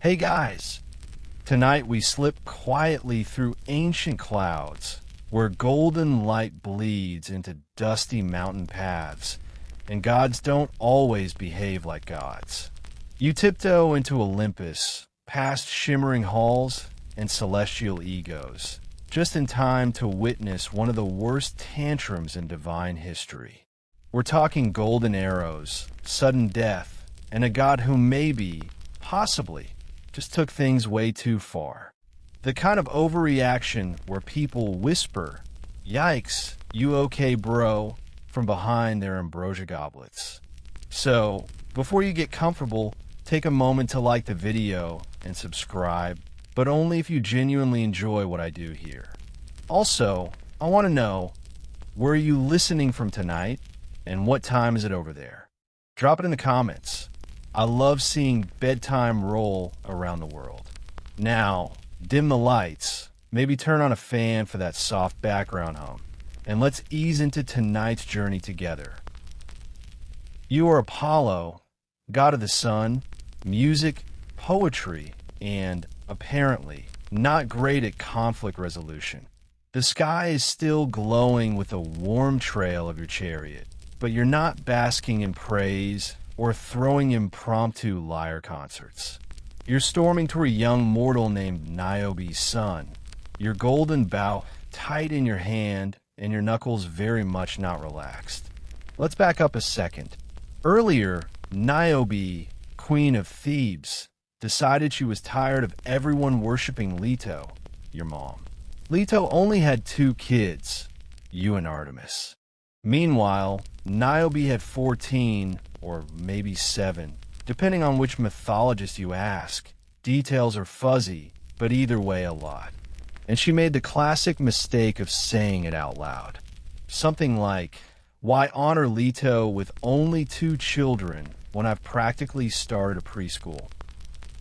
Hey guys! Tonight we slip quietly through ancient clouds, where golden light bleeds into dusty mountain paths, and gods don't always behave like gods. You tiptoe into Olympus, past shimmering halls and celestial egos, just in time to witness one of the worst tantrums in divine history. We're talking golden arrows, sudden death, and a god who maybe, possibly, just took things way too far. The kind of overreaction where people whisper, "Yikes, you okay, bro?" from behind their ambrosia goblets. So, before you get comfortable, take a moment to like the video and subscribe, but only if you genuinely enjoy what I do here. Also, I want to know, where are you listening from tonight, and what time is it over there? Drop it in the comments. I love seeing bedtime roll around the world. Now, dim the lights, maybe turn on a fan for that soft background hum, and let's ease into tonight's journey together. You are Apollo, god of the sun, music, poetry, and, apparently, not great at conflict resolution. The sky is still glowing with a warm trail of your chariot, but you're not basking in praise or throwing impromptu lyre concerts. You're storming toward a young mortal named Niobe's son, your golden bow tight in your hand and your knuckles very much not relaxed. Let's back up a second. Earlier, Niobe, queen of Thebes, decided she was tired of everyone worshiping Leto, your mom. Leto only had 2 kids, you and Artemis. Meanwhile, Niobe had 14, or maybe 7, depending on which mythologist you ask. Details are fuzzy, but either way a lot. And she made the classic mistake of saying it out loud. Something like, "Why honor Leto with only 2 children when I've practically started a preschool?"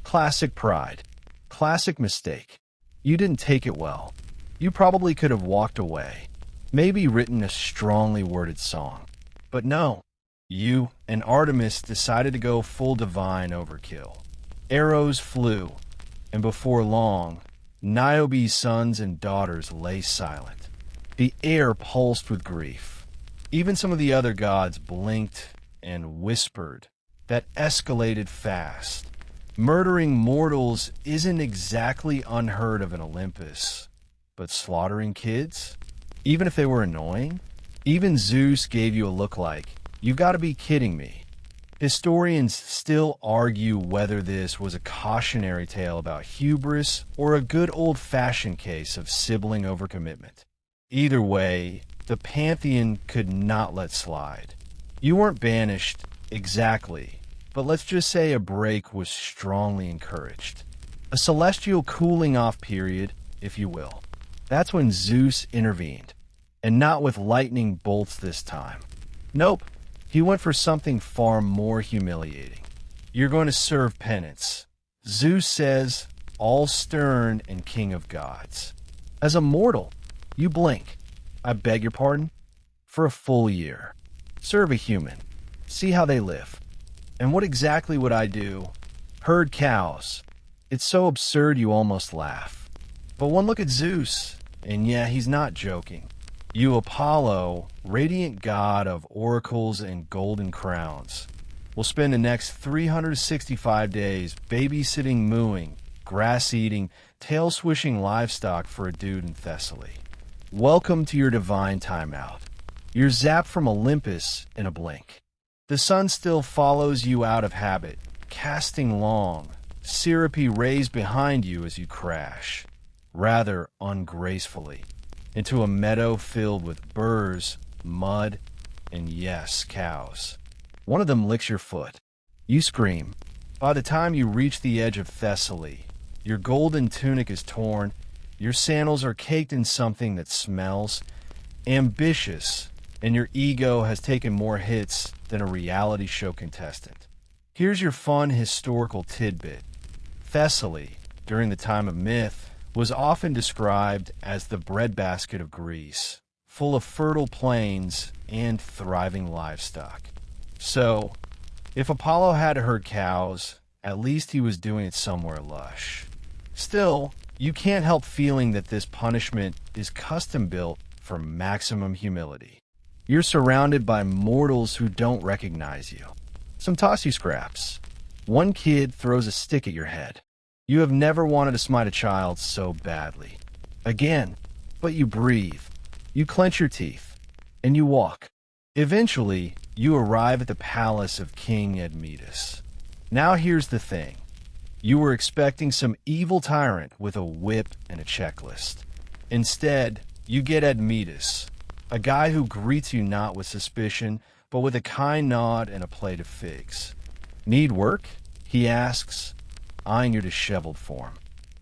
Classic pride. Classic mistake. You didn't take it well. You probably could have walked away. Maybe written a strongly worded song. But no, you and Artemis decided to go full divine overkill. Arrows flew, and before long, Niobe's sons and daughters lay silent. The air pulsed with grief. Even some of the other gods blinked and whispered. That escalated fast. Murdering mortals isn't exactly unheard of in Olympus, but slaughtering kids? Even if they were annoying? Even Zeus gave you a look like, "You've got to be kidding me." Historians still argue whether this was a cautionary tale about hubris or a good old-fashioned case of sibling overcommitment. Either way, the pantheon could not let slide. You weren't banished, exactly, but let's just say a break was strongly encouraged. A celestial cooling-off period, if you will. That's when Zeus intervened, and not with lightning bolts this time. Nope, he went for something far more humiliating. You're going to serve penance. Zeus says, all stern and king of gods. As a mortal, you blink. I beg your pardon? For a full year. Serve a human. See how they live. And what exactly would I do? Herd cows. It's so absurd you almost laugh. But one look at Zeus, and yeah, he's not joking. You, Apollo, radiant god of oracles and golden crowns, will spend the next 365 days babysitting, mooing, grass-eating, tail-swishing livestock for a dude in Thessaly. Welcome to your divine timeout. You're zapped from Olympus in a blink. The sun still follows you out of habit, casting long, syrupy rays behind you as you crash, rather ungracefully, into a meadow filled with burrs, mud, and yes, cows. One of them licks your foot. You scream. By the time you reach the edge of Thessaly, your golden tunic is torn, your sandals are caked in something that smells ambitious, and your ego has taken more hits than a reality show contestant. Here's your fun historical tidbit. Thessaly, during the time of myth, was often described as the breadbasket of Greece, full of fertile plains and thriving livestock. So, if Apollo had to herd cows, At least he was doing it somewhere lush. Still, you can't help feeling that this punishment is custom-built for maximum humility. You're surrounded by mortals who don't recognize you. Some toss you scraps. One kid throws a stick at your head. You have never wanted to smite a child so badly. Again, but you breathe. You clench your teeth. And you walk. Eventually, you arrive at the palace of King Admetus. Now here's the thing. You were expecting some evil tyrant with a whip and a checklist. Instead, you get Admetus, a guy who greets you not with suspicion, but with a kind nod and a plate of figs. Need work? He asks, eyeing your disheveled form.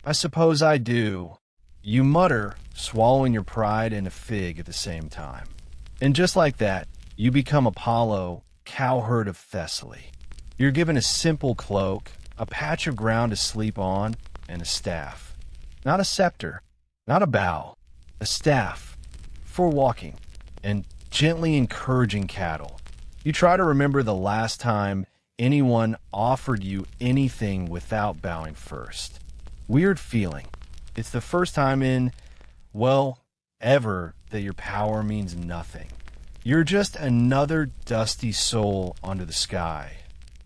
I suppose I do. You mutter, swallowing your pride and a fig at the same time. And just like that, you become Apollo, cowherd of Thessaly. You're given a simple cloak, a patch of ground to sleep on, and a staff. Not a scepter, not a bow, a staff for walking and gently encouraging cattle. You try to remember the last time anyone offered you anything without bowing first. Weird feeling. It's the first time in, well, ever that your power means nothing. You're just another dusty soul under the sky,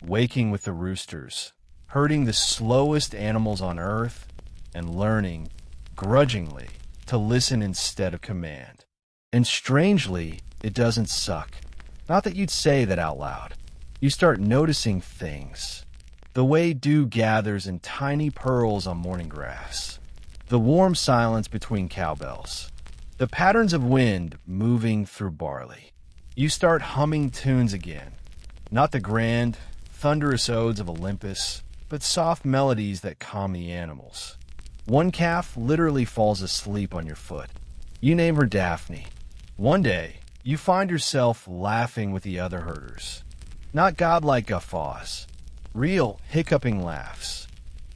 waking with the roosters, herding the slowest animals on earth, and learning, grudgingly, to listen instead of command. And strangely, it doesn't suck. Not that you'd say that out loud. You start noticing things. The way dew gathers in tiny pearls on morning grass. The warm silence between cowbells. The patterns of wind moving through barley. You start humming tunes again. Not the grand, thunderous odes of Olympus, but soft melodies that calm the animals. One calf literally falls asleep on your foot. You name her Daphne. One day, you find yourself laughing with the other herders. Not godlike guffaws. Real hiccuping laughs.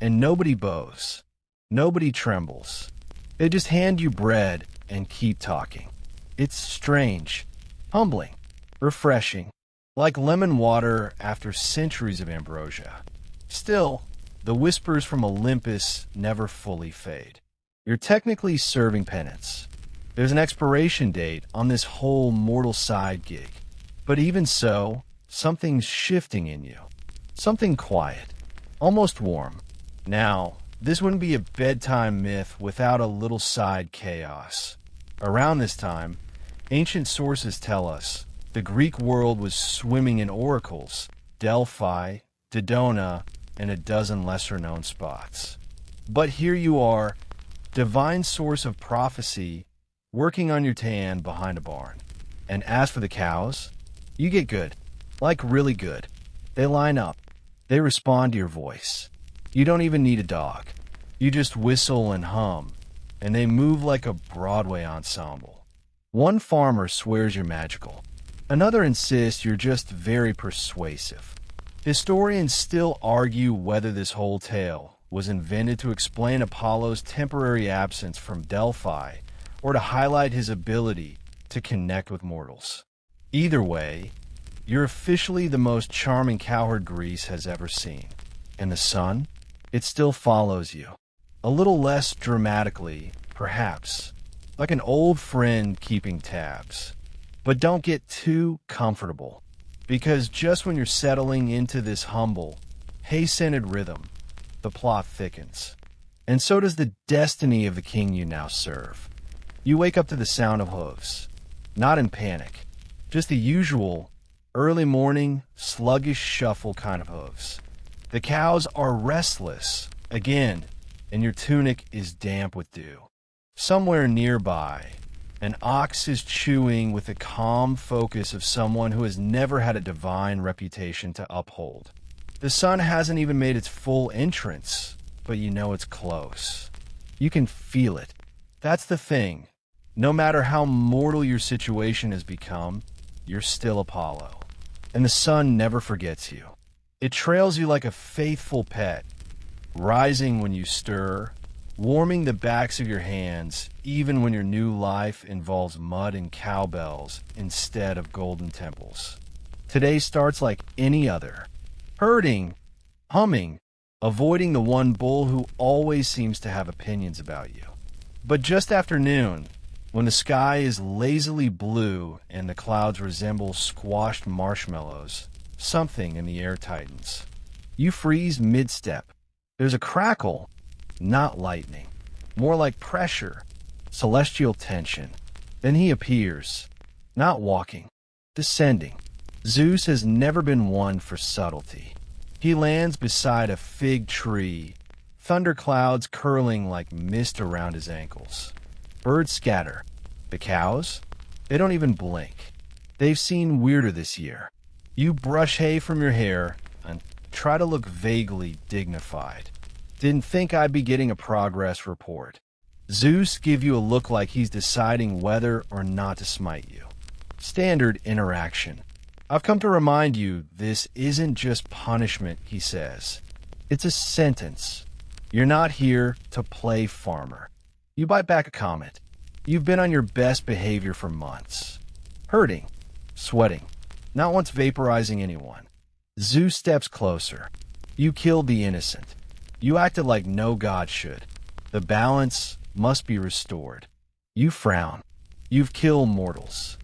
And nobody bows. Nobody trembles. They just hand you bread and keep talking. It's strange, humbling, refreshing, like lemon water after centuries of ambrosia. Still, the whispers from Olympus never fully fade. You're technically serving penance. There's an expiration date on this whole mortal side gig. But even so, something's shifting in you. Something quiet, almost warm. Now, this wouldn't be a bedtime myth without a little side chaos. Around this time, ancient sources tell us the Greek world was swimming in oracles, Delphi, Dodona, and a dozen lesser-known spots. But here you are, divine source of prophecy, working on your tan behind a barn. And as for the cows, you get good, like really good. They line up. They respond to your voice. You don't even need a dog. You just whistle and hum, and they move like a Broadway ensemble. One farmer swears you're magical. Another insists you're just very persuasive. Historians still argue whether this whole tale was invented to explain Apollo's temporary absence from Delphi or to highlight his ability to connect with mortals. Either way, you're officially the most charming cowherd Greece has ever seen. And the sun? It still follows you. A little less dramatically, perhaps, like an old friend keeping tabs. But don't get too comfortable, because just when you're settling into this humble, hay-scented rhythm, the plot thickens. And so does the destiny of the king you now serve. You wake up to the sound of hooves, not in panic, just the usual early morning, sluggish shuffle kind of hooves. The cows are restless, again, and your tunic is damp with dew. Somewhere nearby, an ox is chewing with the calm focus of someone who has never had a divine reputation to uphold. The sun hasn't even made its full entrance, but you know it's close. You can feel it. That's the thing. No matter how mortal your situation has become, you're still Apollo. And the sun never forgets you. It trails you like a faithful pet, rising when you stir, warming the backs of your hands, even when your new life involves mud and cowbells instead of golden temples. Today starts like any other. Herding, humming, avoiding the one bull who always seems to have opinions about you. But just after noon, when the sky is lazily blue and the clouds resemble squashed marshmallows, something in the air tightens. You freeze mid-step. There's a crackle, not lightning, more like pressure, celestial tension. Then he appears, not walking, descending. Zeus has never been one for subtlety. He lands beside a fig tree, thunderclouds curling like mist around his ankles. Birds scatter. The cows? They don't even blink. They've seen weirder this year. You brush hay from your hair and try to look vaguely dignified. Didn't think I'd be getting a progress report. Zeus give you a look like he's deciding whether or not to smite you. Standard interaction. I've come to remind you this isn't just punishment, he says. It's a sentence. You're not here to play farmer. You bite back a comment. You've been on your best behavior for months. Hurting, sweating, not once vaporizing anyone. Zeus steps closer. You killed the innocent. You acted like no god should. The balance must be restored. You frown. You've killed mortals.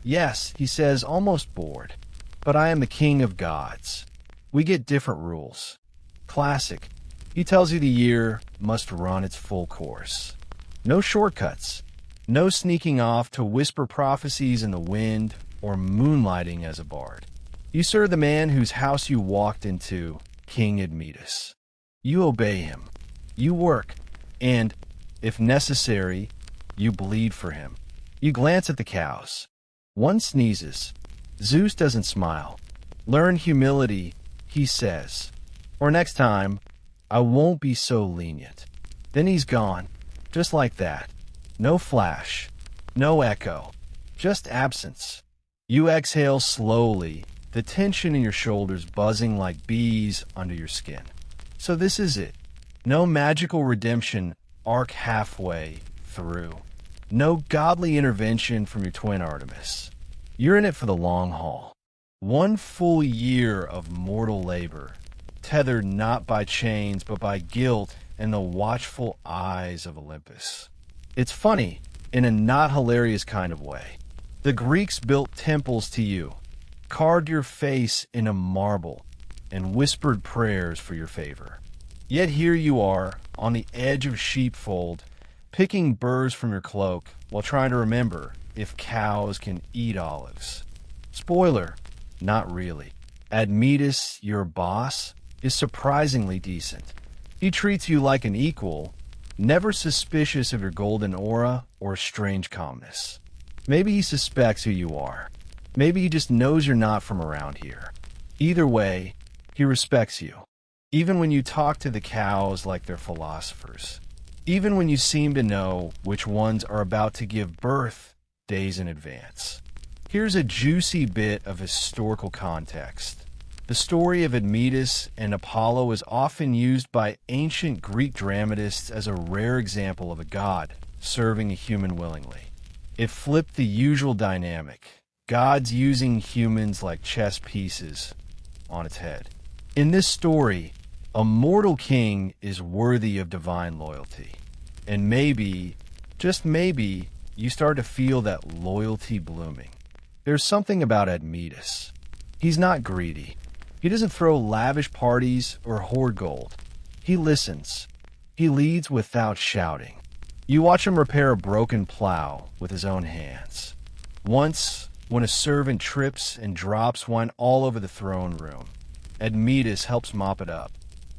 Yes, he says, almost bored. But I am the king of gods. We get different rules. Classic. He tells you the year must run its full course. No shortcuts. No sneaking off to whisper prophecies in the wind or moonlighting as a bard. You serve the man whose house you walked into, King Admetus. You obey him. You work. And, if necessary, you bleed for him. You glance at the cows. One sneezes. Zeus doesn't smile. Learn humility, he says. Or next time, I won't be so lenient. Then he's gone. Just like that. No flash. No echo. Just absence. You exhale slowly, the tension in your shoulders buzzing like bees under your skin. So this is it. No magical redemption arc halfway through. No godly intervention from your twin Artemis. You're in it for the long haul. 1 full year of mortal labor, tethered not by chains but by guilt and the watchful eyes of Olympus. It's funny, in a not hilarious kind of way. The Greeks built temples to you, carved your face into marble, and whispered prayers for your favor. Yet here you are, on the edge of sheepfold, picking burrs from your cloak while trying to remember if cows can eat olives. Spoiler, not really. Admetus, your boss, is surprisingly decent. He treats you like an equal, never suspicious of your golden aura or strange calmness. Maybe he suspects who you are. Maybe he just knows you're not from around here. Either way, he respects you. Even when you talk to the cows like they're philosophers. Even when you seem to know which ones are about to give birth days in advance. Here's a juicy bit of historical context. The story of Admetus and Apollo is often used by ancient Greek dramatists as a rare example of a god serving a human willingly. It flipped the usual dynamic, gods using humans like chess pieces, on its head. In this story, a mortal king is worthy of divine loyalty. And maybe, just maybe, you start to feel that loyalty blooming. There's something about Admetus. He's not greedy. He doesn't throw lavish parties or hoard gold. He listens. He leads without shouting. You watch him repair a broken plow with his own hands. Once, when a servant trips and drops wine all over the throne room, Admetus helps mop it up.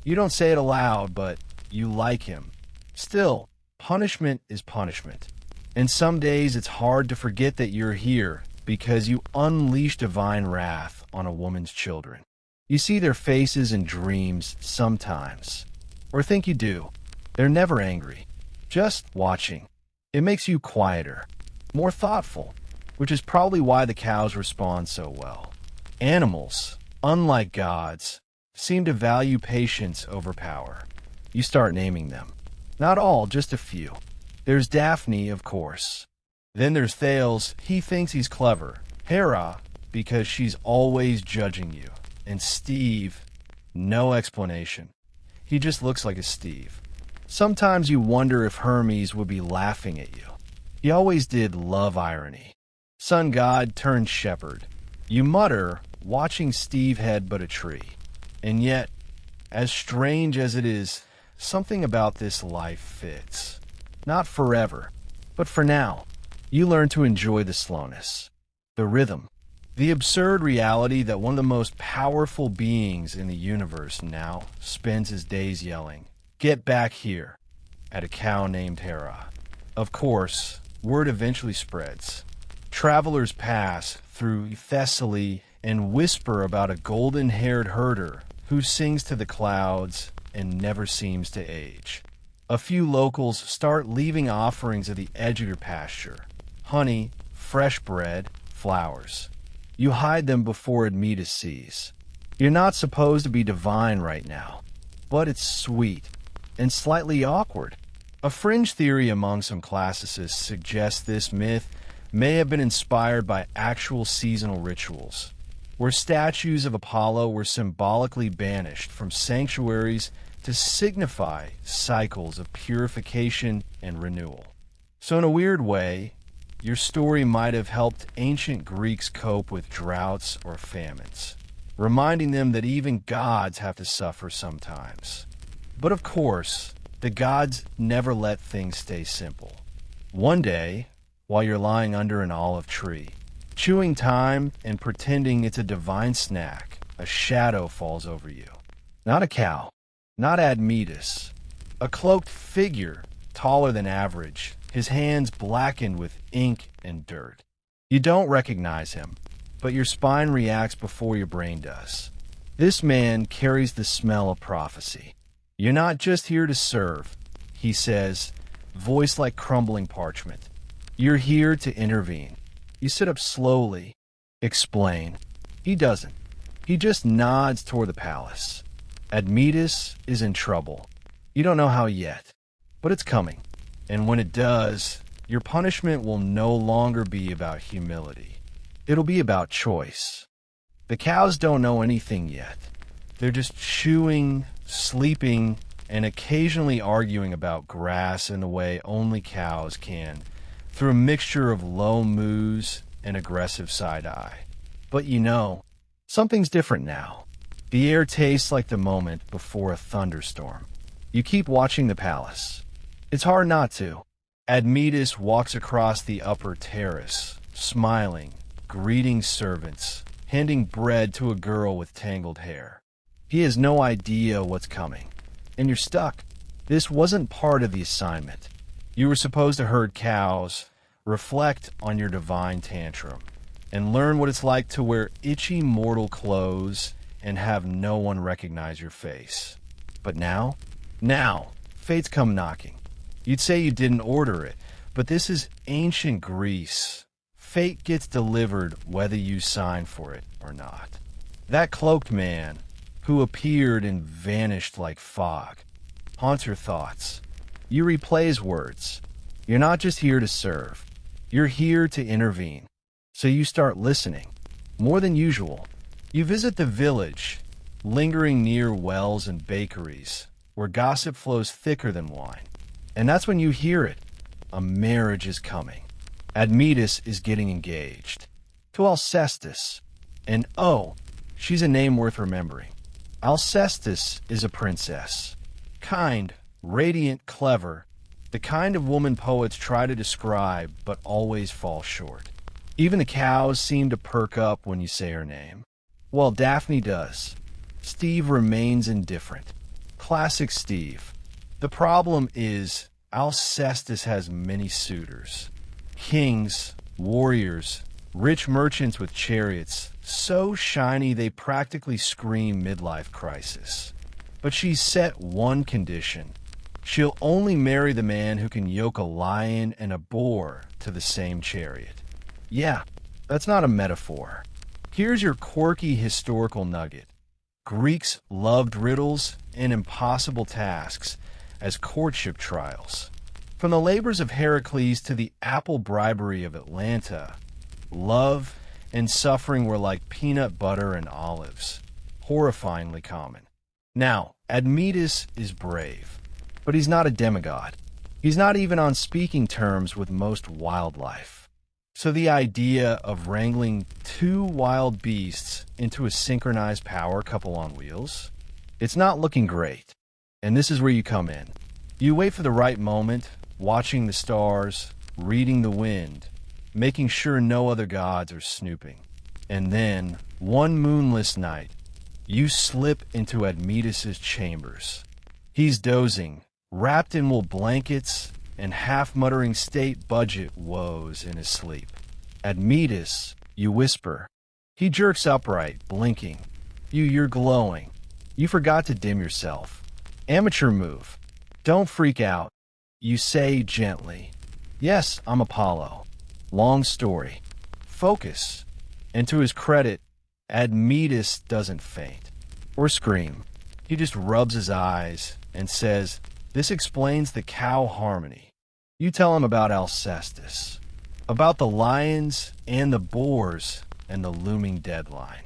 You don't say it aloud, but you like him. Still, punishment is punishment. And some days it's hard to forget that you're here because you unleash divine wrath on a woman's children. You see their faces in dreams sometimes. Or think you do. They're never angry. Just watching. It makes you quieter, more thoughtful, which is probably why the cows respond so well. Animals, unlike gods, seem to value patience over power. You start naming them. Not all, just a few. There's Daphne, of course. Then there's Thales, he thinks he's clever. Hera, because she's always judging you. And Steve, no explanation. He just looks like a Steve. Sometimes you wonder if Hermes would be laughing at you. He always did love irony. Sun god turned shepherd. You mutter, watching Steve head but a tree. And yet, as strange as it is, something about this life fits. Not forever, but for now. You learn to enjoy the slowness, the rhythm, the absurd reality that one of the most powerful beings in the universe now spends his days yelling, "Get back here," at a cow named Hera. Of course, word eventually spreads. Travelers pass through Thessaly and whisper about a golden-haired herder who sings to the clouds and never seems to age. A few locals start leaving offerings at the edge of your pasture. Honey, fresh bread, flowers. You hide them before Admetus sees. You're not supposed to be divine right now, but it's sweet and slightly awkward. A fringe theory among some classicists suggests this myth may have been inspired by actual seasonal rituals, where statues of Apollo were symbolically banished from sanctuaries to signify cycles of purification and renewal. So in a weird way, your story might have helped ancient Greeks cope with droughts or famines, reminding them that even gods have to suffer sometimes. But of course, the gods never let things stay simple. One day, while you're lying under an olive tree, chewing thyme and pretending it's a divine snack, a shadow falls over you. Not a cow, not Admetus, a cloaked figure taller than average, his hands blackened with ink and dirt. You don't recognize him, but your spine reacts before your brain does. This man carries the smell of prophecy. "You're not just here to serve," he says, voice like crumbling parchment. "You're here to intervene." You sit up slowly. "Explain." He doesn't. He just nods toward the palace. Admetus is in trouble. You don't know how yet, but it's coming. And when it does, your punishment will no longer be about humility. It'll be about choice. The cows don't know anything yet. They're just chewing, sleeping, and occasionally arguing about grass in the way only cows can, through a mixture of low moos and aggressive side-eye. But you know, something's different now. The air tastes like the moment before a thunderstorm. You keep watching the palace. It's hard not to. Admetus walks across the upper terrace, smiling, greeting servants, handing bread to a girl with tangled hair. He has no idea what's coming, and you're stuck. This wasn't part of the assignment. You were supposed to herd cows, reflect on your divine tantrum, and learn what it's like to wear itchy mortal clothes and have no one recognize your face. But now, fate's come knocking. You'd say you didn't order it, but this is ancient Greece. Fate gets delivered whether you sign for it or not. That cloaked man, who appeared and vanished like fog, haunts your thoughts. You replay his words. You're not just here to serve. You're here to intervene. So you start listening, more than usual. You visit the village, lingering near wells and bakeries, where gossip flows thicker than wine. And that's when you hear it. A marriage is coming. Admetus is getting engaged. To Alcestis. And oh, she's a name worth remembering. Alcestis is a princess. Kind, radiant, clever. The kind of woman poets try to describe, but always fall short. Even the cows seem to perk up when you say her name. Well, Daphne does. Steve remains indifferent. Classic Steve. The problem is, Alcestis has many suitors. Kings, warriors, rich merchants with chariots, so shiny they practically scream midlife crisis. But she's set one condition. She'll only marry the man who can yoke a lion and a boar to the same chariot. Yeah, that's not a metaphor. Here's your quirky historical nugget. Greeks loved riddles and impossible tasks as courtship trials. From the labors of Heracles to the apple bribery of Atlanta, love and suffering were like peanut butter and olives, horrifyingly common. Now, Admetus is brave, but he's not a demigod. He's not even on speaking terms with most wildlife. So the idea of wrangling two wild beasts into a synchronized power couple on wheels, it's not looking great. And this is where you come in. You wait for the right moment, watching the stars, reading the wind, making sure no other gods are snooping. And then, one moonless night, you slip into Admetus's chambers. He's dozing, wrapped in wool blankets and half-muttering state budget woes in his sleep. Admetus, you whisper. He jerks upright, blinking. You're glowing. You forgot to dim yourself. Amateur move. Don't freak out. You say gently, "Yes, I'm Apollo." Long story. Focus. And to his credit, Admetus doesn't faint or scream. He just rubs his eyes and says, "This explains the cow harmony." You tell him about Alcestis, about the lions and the boars and the looming deadline.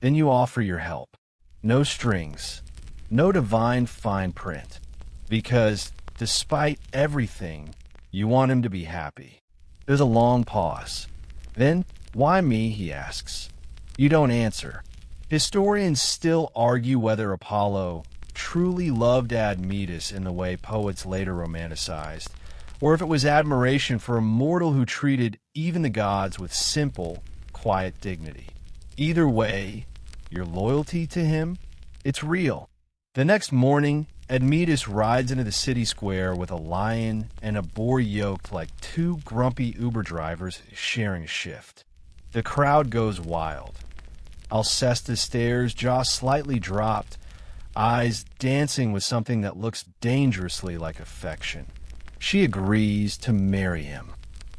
Then you offer your help. No strings, no divine fine print, because despite everything, you want him to be happy. There's a long pause. Then, "Why me?" he asks. You don't answer. Historians still argue whether Apollo truly loved Admetus in the way poets later romanticized, or if it was admiration for a mortal who treated even the gods with simple, quiet dignity. Either way, your loyalty to him, it's real. The next morning, Admetus rides into the city square with a lion and a boar yoked like two grumpy Uber drivers sharing a shift. The crowd goes wild. Alcestis stares, jaw slightly dropped, eyes dancing with something that looks dangerously like affection. She agrees to marry him.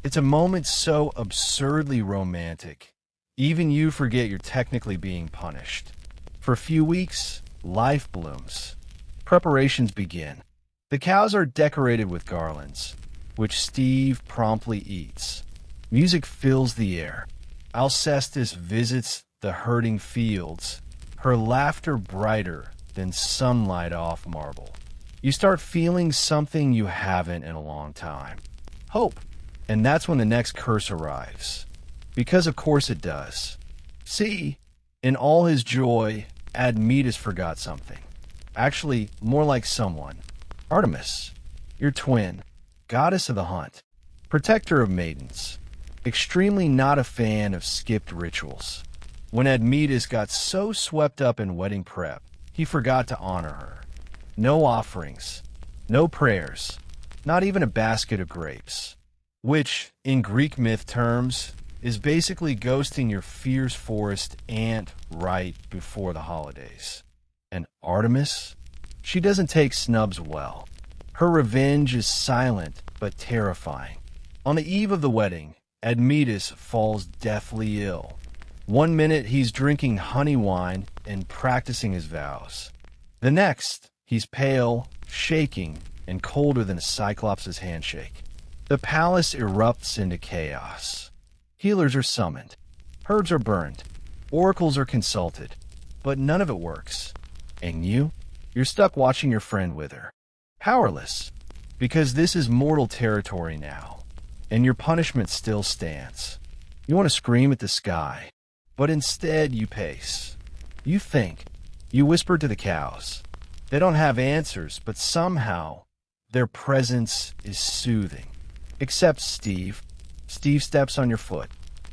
It's a moment so absurdly romantic, even you forget you're technically being punished. For a few weeks, life blooms. Preparations begin. The cows are decorated with garlands, which Steve promptly eats. Music fills the air. Alcestis visits the herding fields, her laughter brighter than sunlight off marble. You start feeling something you haven't in a long time. Hope. And that's when the next curse arrives. Because of course it does. See, in all his joy, Admetus forgot something. Actually, more like someone. Artemis, your twin, goddess of the hunt, protector of maidens, extremely not a fan of skipped rituals. When Admetus got so swept up in wedding prep, he forgot to honor her. No offerings, no prayers, not even a basket of grapes. Which, in Greek myth terms, is basically ghosting your fierce forest aunt right before the holidays. And Artemis? She doesn't take snubs well. Her revenge is silent but terrifying. On the eve of the wedding, Admetus falls deathly ill. One minute he's drinking honey wine and practicing his vows. The next, he's pale, shaking, and colder than a Cyclops' handshake. The palace erupts into chaos. Healers are summoned. Herbs are burned. Oracles are consulted. But none of it works. And you're stuck watching your friend wither. Powerless. Because this is mortal territory now. And your punishment still stands. You want to scream at the sky. But instead you pace. You think. You whisper to the cows. They don't have answers, but somehow their presence is soothing. Except Steve. Steve steps on your foot.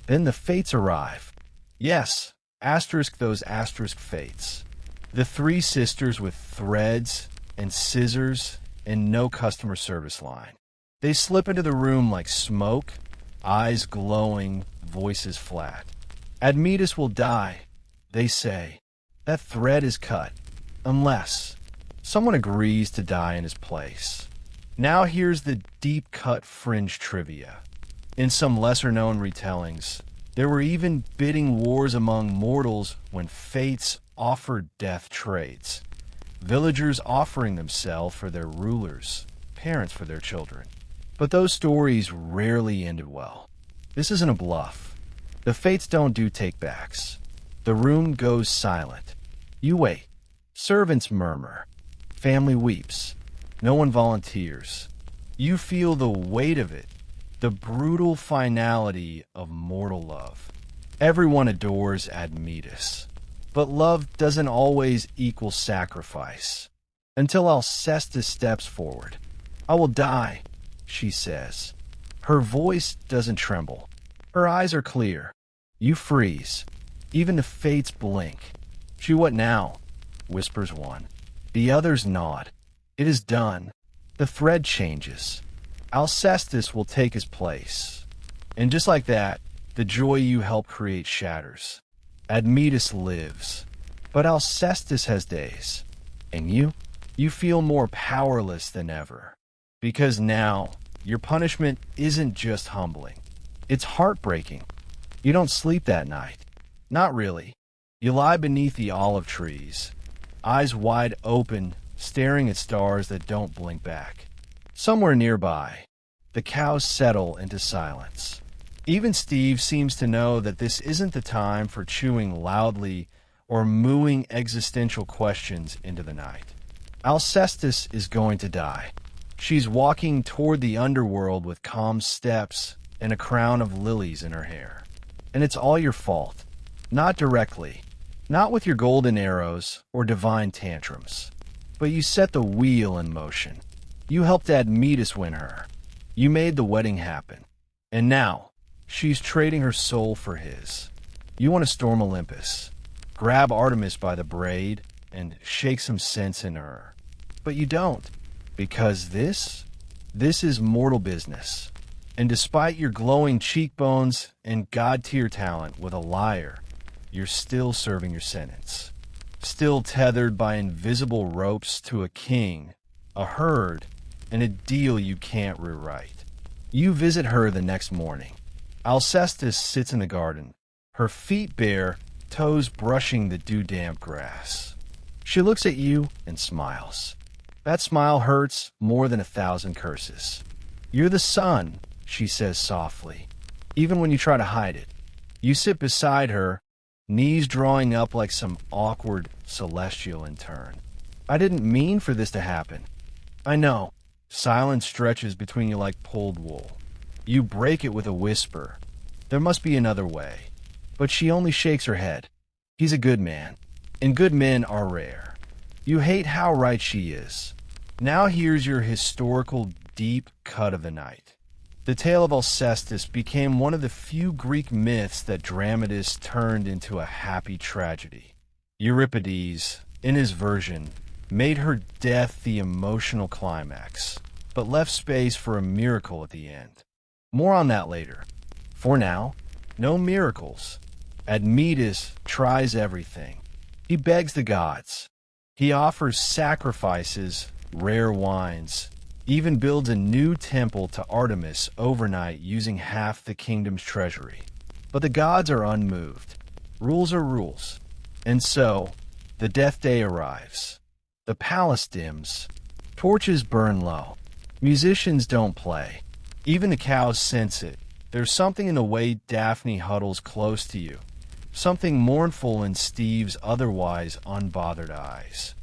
Then the fates arrive. Yes, asterisk those asterisk fates. The three sisters with threads and scissors and no customer service line. They slip into the room like smoke, eyes glowing, voices flat. Admetus will die, they say. That thread is cut, unless someone agrees to die in his place. Now here's the deep-cut fringe trivia. In some lesser-known retellings, there were even bidding wars among mortals when fates offered death trades. Villagers offering themselves for their rulers, parents for their children. But those stories rarely ended well. This isn't a bluff. The fates don't do take-backs. The room goes silent. You wait. Servants murmur. Family weeps. No one volunteers. You feel the weight of it, the brutal finality of mortal love. Everyone adores Admetus, but love doesn't always equal sacrifice. Until Alcestis steps forward. "I will die," she says. Her voice doesn't tremble. Her eyes are clear. You freeze. Even the fates blink. "She what now?" whispers one. The others nod. It is done. The thread changes. Alcestis will take his place. And just like that, the joy you helped create shatters. Admetus lives. But Alcestis has days. And you feel more powerless than ever. Because now, your punishment isn't just humbling. It's heartbreaking. You don't sleep that night. Not really. You lie beneath the olive trees, eyes wide open, staring at stars that don't blink back. Somewhere nearby, the cows settle into silence. Even Steve seems to know that this isn't the time for chewing loudly or mooing existential questions into the night. Alcestis is going to die. She's walking toward the underworld with calm steps and a crown of lilies in her hair. And it's all your fault. Not directly. Not with your golden arrows or divine tantrums. But you set the wheel in motion. You helped Admetus win her. You made the wedding happen. And now, she's trading her soul for his. You want to storm Olympus, grab Artemis by the braid, and shake some sense in her. But you don't. Because this is mortal business. And despite your glowing cheekbones and god-tier talent with a lyre, you're still serving your sentence. Still tethered by invisible ropes to a king, a herd, and a deal you can't rewrite. You visit her the next morning. Alcestis sits in the garden, her feet bare, toes brushing the dew-damp grass. She looks at you and smiles. That smile hurts more than 1,000 curses. "You're the sun," she says softly, even when you try to hide it. You sit beside her, knees drawing up like some awkward celestial in turn. "I didn't mean for this to happen." "I know." Silence stretches between you like pulled wool. You break it with a whisper. "There must be another way." But she only shakes her head. "He's a good man, and good men are rare." You hate how right she is. Now here's your historical deep cut of the night. The tale of Alcestis became one of the few Greek myths that dramatists turned into a happy tragedy. Euripides, in his version, made her death the emotional climax, but left space for a miracle at the end. More on that later. For now, no miracles. Admetus tries everything. He begs the gods. He offers sacrifices, rare wines, even builds a new temple to Artemis overnight using half the kingdom's treasury. But the gods are unmoved. Rules are rules. And so, the death day arrives. The palace dims. Torches burn low. Musicians don't play. Even the cows sense it. There's something in the way Daphne huddles close to you. Something mournful in Steve's otherwise unbothered eyes.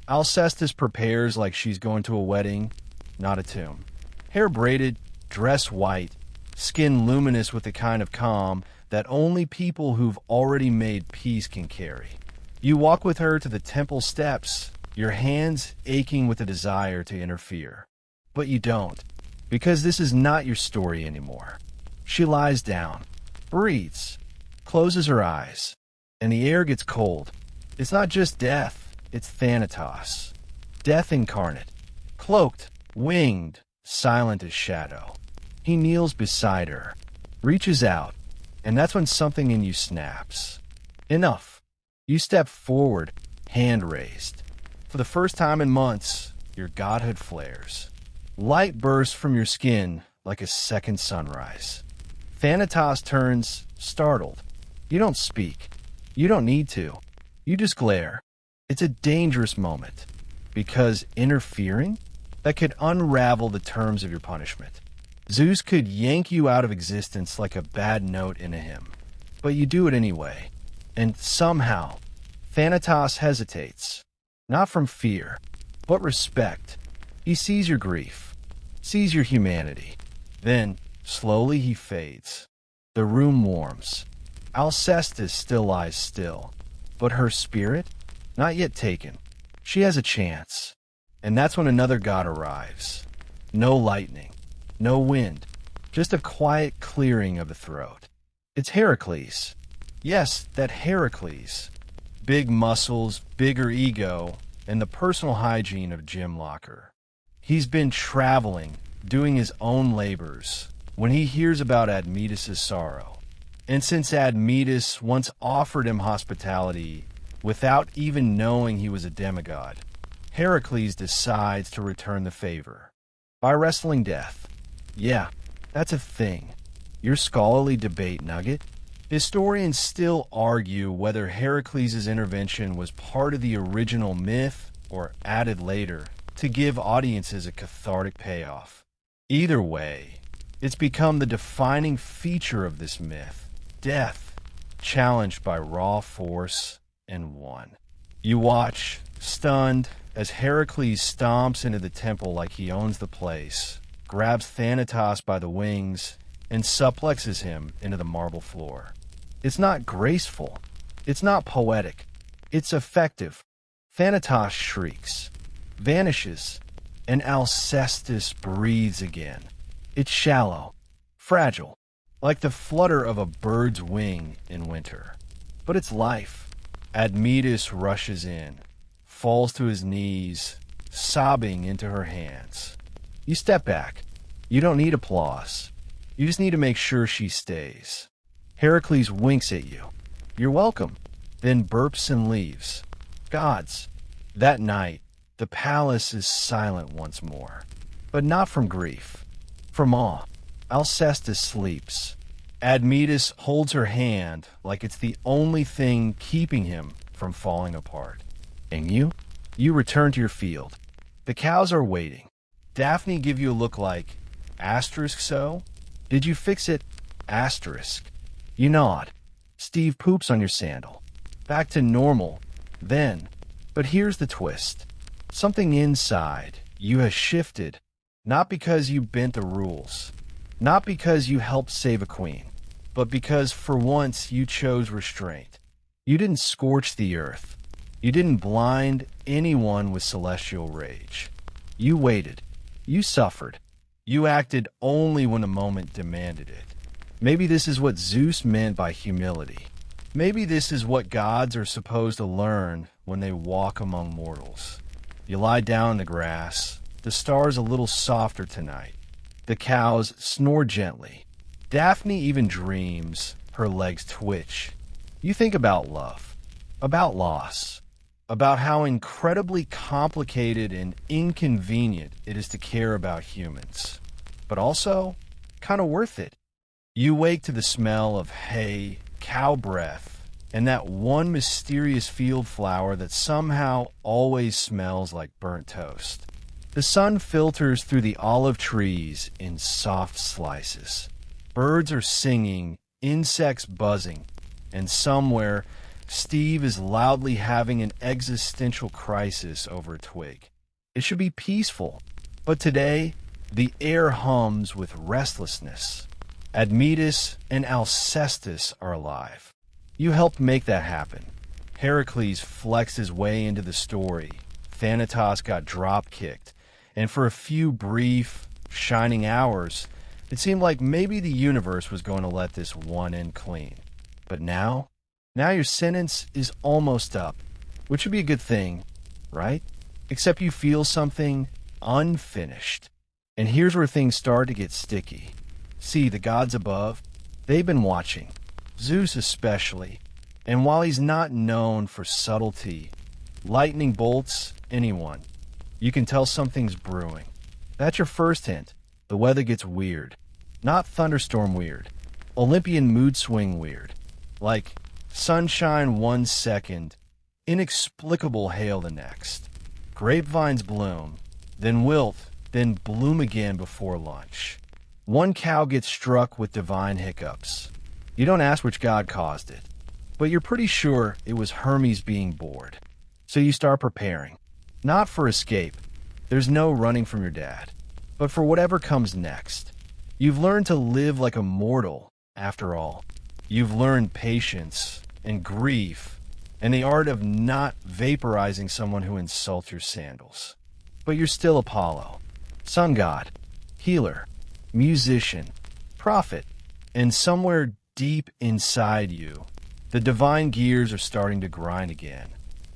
Alcestis prepares like she's going to a wedding, not a tomb. Hair braided, dress white, skin luminous with the kind of calm that only people who've already made peace can carry. You walk with her to the temple steps, your hands aching with a desire to interfere. But you don't, because this is not your story anymore. She lies down, breathes, closes her eyes, and the air gets cold. It's not just death, it's Thanatos. Death incarnate, cloaked, winged, silent as shadow. He kneels beside her, reaches out, and that's when something in you snaps. Enough. You step forward, hand raised. For the first time in months, your godhood flares. Light bursts from your skin like a second sunrise. Thanatos turns, startled. You don't speak. You don't need to. You just glare. It's a dangerous moment, because interfering, that could unravel the terms of your punishment. Zeus could yank you out of existence like a bad note in a hymn. But you do it anyway. And somehow, Thanatos hesitates. not from fear, but respect. He sees your grief, sees your humanity. Then, slowly he fades. The room warms. Alcestis still lies still, but her spirit, not yet taken. She has a chance. And that's when another god arrives. No lightning, no wind, just a quiet clearing of the throat. It's Heracles. Yes, that Heracles. Big muscles, bigger ego, and the personal hygiene of Jim Locker. He's been traveling, doing his own labors, when he hears about Admetus' sorrow. And since Admetus once offered him hospitality without even knowing he was a demigod, Heracles decides to return the favor by wrestling death. Yeah, that's a thing. Your scholarly debate nugget? Historians still argue whether Heracles' intervention was part of the original myth or added later to give audiences a cathartic payoff. Either way, it's become the defining feature of this myth. Death, challenged by raw force, and won. You watch, stunned, as Heracles stomps into the temple like he owns the place, grabs Thanatos by the wings, and suplexes him into the marble floor. It's not graceful. It's not poetic. It's effective. Thanatos shrieks, vanishes, and Alcestis breathes again. It's shallow, fragile, like the flutter of a bird's wing in winter. But it's life. Admetus rushes in, falls to his knees, sobbing into her hands. You step back. You don't need applause. You just need to make sure she stays. Heracles winks at you. You're welcome. Then burps and leaves. Gods. That night, the palace is silent once more. But not from grief. From awe. Alcestis sleeps. Admetus holds her hand like it's the only thing keeping him from falling apart. And you return to your field. The cows are waiting. Daphne give you a look like, asterisk so? Did you fix it? Asterisk. You nod. Steve poops on your sandal. Back to normal. Then. But here's the twist. Something inside you has shifted. Not because you bent the rules. Not because you helped save a queen. But because for once you chose restraint. You didn't scorch the earth. You didn't blind anyone with celestial rage. You waited. You suffered. You acted only when the moment demanded it. Maybe this is what Zeus meant by humility. Maybe this is what gods are supposed to learn when they walk among mortals. You lie down in the grass. The stars a little softer tonight. The cows snore gently. Daphne even dreams. Her legs twitch. You think about love. About loss. About how incredibly complicated and inconvenient it is to care about humans. But also, kind of worth it. You wake to the smell of hay, cow breath, and that one mysterious field flower that somehow always smells like burnt toast. The sun filters through the olive trees in soft slices. Birds are singing, insects buzzing, and somewhere, Steve is loudly having an existential crisis over a twig. It should be peaceful, but today, the air hums with restlessness. Admetus and Alcestis are alive. You helped make that happen. Heracles flexed his way into the story. Thanatos got drop-kicked, and for a few brief, shining hours, it seemed like maybe the universe was going to let this one end clean. But now your sentence is almost up, which would be a good thing, right? Except you feel something unfinished. And here's where things start to get sticky. See, the gods above, they've been watching, Zeus especially, and while he's not known for subtlety, lightning bolts anyone. You can tell something's brewing. That's your first hint. The weather gets weird. Not thunderstorm weird. Olympian mood swing weird. Like sunshine 1 second, inexplicable hail the next. Grapevines bloom, then wilt, then bloom again before lunch. One cow gets struck with divine hiccups. You don't ask which god caused it, but you're pretty sure it was Hermes being bored. So you start preparing. Not for escape. There's no running from your dad. But for whatever comes next. You've learned to live like a mortal, after all. You've learned patience and grief and the art of not vaporizing someone who insults your sandals. But you're still Apollo, sun god, healer, musician, prophet, and somewhere deep inside you, the divine gears are starting to grind again.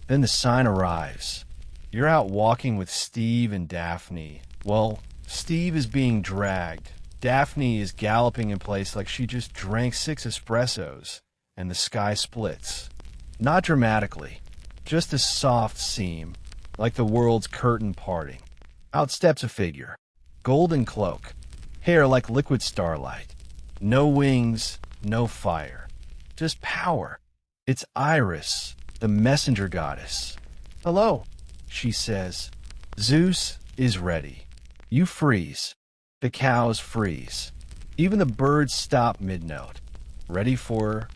Then the sign arrives. You're out walking with Steve and Daphne. Well, Steve is being dragged. Daphne is galloping in place like she just drank 6 espressos, and the sky splits. Not dramatically, just a soft seam, like the world's curtain parting. Out steps a figure, golden cloak, hair like liquid starlight. No wings, no fire, just power. It's Iris, the messenger goddess. "Hello," she says. "Zeus is ready." You freeze. The cows freeze. Even the birds stop mid-note. "Ready for?"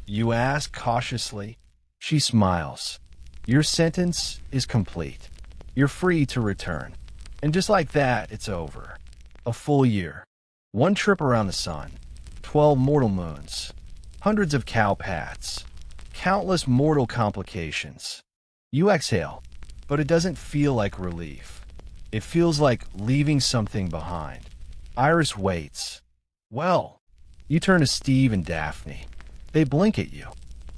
you ask cautiously. She smiles. Your sentence is complete. You're free to return. And just like that, it's over. A full year. 1 trip around the sun. 12 mortal moons. Hundreds of cow pats. Countless mortal complications. You exhale, but it doesn't feel like relief. It feels like leaving something behind. Iris waits. Well, you turn to Steve and Daphne. They blink at you.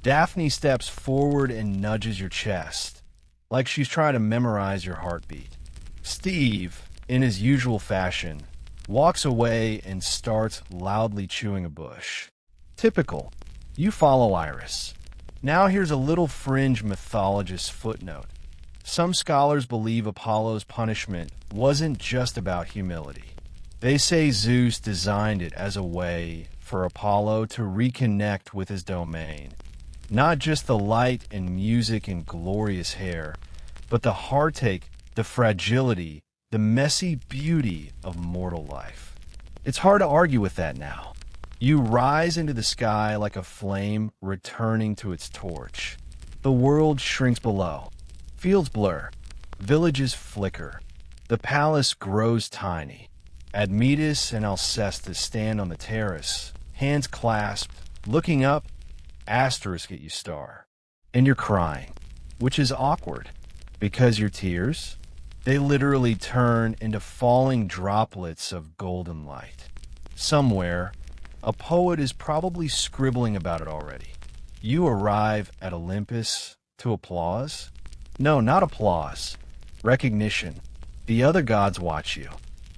Daphne steps forward and nudges your chest, like she's trying to memorize your heartbeat. Steve, in his usual fashion, walks away and starts loudly chewing a bush. Typical. You follow Iris. Now here's a little fringe mythologist footnote. Some scholars believe Apollo's punishment wasn't just about humility. They say Zeus designed it as a way for Apollo to reconnect with his domain. Not just the light and music and glorious hair, but the heartache, the fragility, the messy beauty of mortal life. It's hard to argue with that now. You rise into the sky like a flame returning to its torch. The world shrinks below. Fields blur. Villages flicker. The palace grows tiny. Admetus and Alcestis stand on the terrace, hands clasped, looking up, asterisk at you star. And you're crying, which is awkward, because your tears, they literally turn into falling droplets of golden light. Somewhere, a poet is probably scribbling about it already. You arrive at Olympus to applause? No, not applause. Recognition. The other gods watch you.